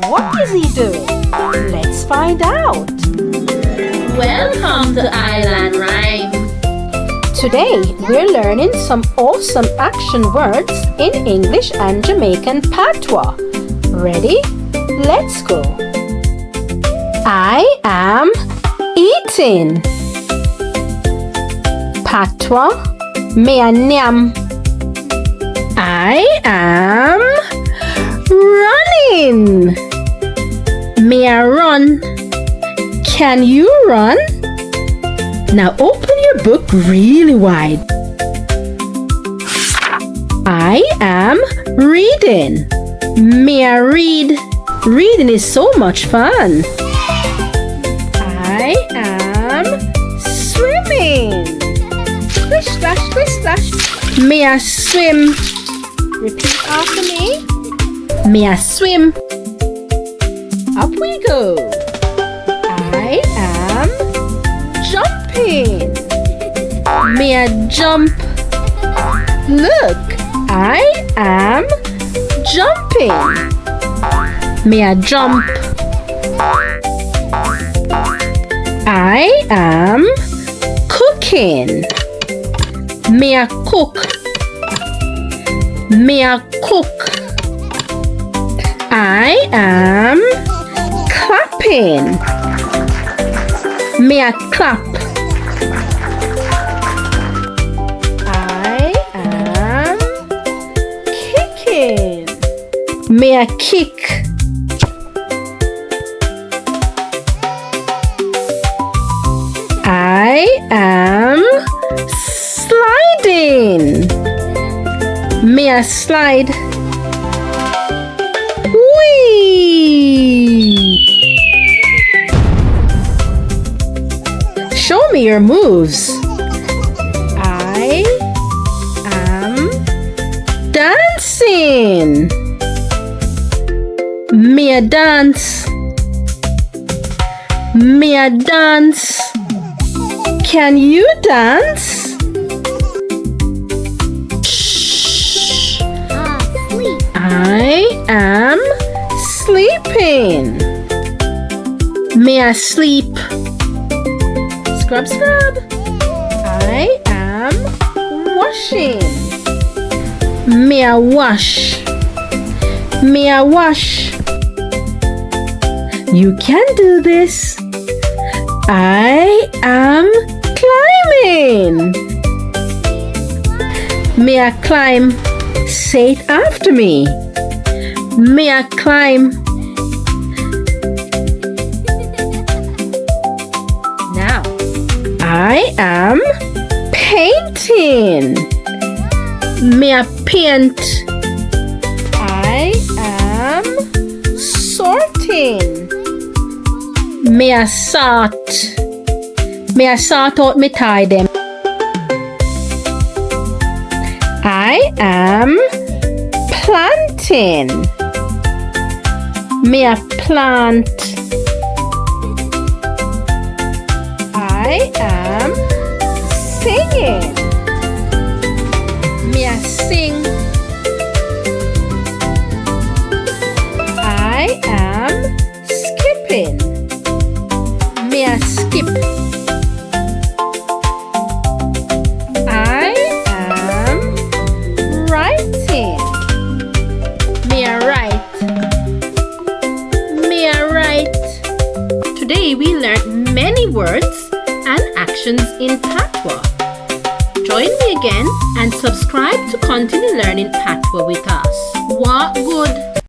What is he doing? Let's find out. Welcome to Island Rhyme. Today, we're learning some awesome action words in English and Jamaican Patois. Ready? Let's go. I am eating. Patois, me a nyam. I am running. Me a run. Can you run? Now open your book really wide. I am reading. Me a read. Reading is so much fun. I am swimming. Splish, splash, splish, splash. Me a swim. Repeat after me. Me a swim. Up we go. I am jumping. Me a jump. Look, I am jumping. Me a jump. I am cooking. Me a cook. Me a cook. I am clapping. Me a clap. I am kicking. Me a kick. I am sliding. Me a slide. Whee! Show me your moves. I am dancing. Me a dance. Me a dance. Can you dance? Shh. Sleep. I am sleeping. Me a sleep. Scrub, scrub. I am washing. Me a wash. Me a wash. You can do this. I am climbing. Me a climb. Say it after me. Me a climb. Now, I am painting. Me a paint. I am sorting. Me a sort. Me a sort out me tie them. I am planting. Me a plant. I am singing. Me a sing. I am skipping. Me a skip. I am writing. Me a write. Me a write. Today we learned many words and actions in Patois. Join me again and subscribe to continue learning Patois with us. What good?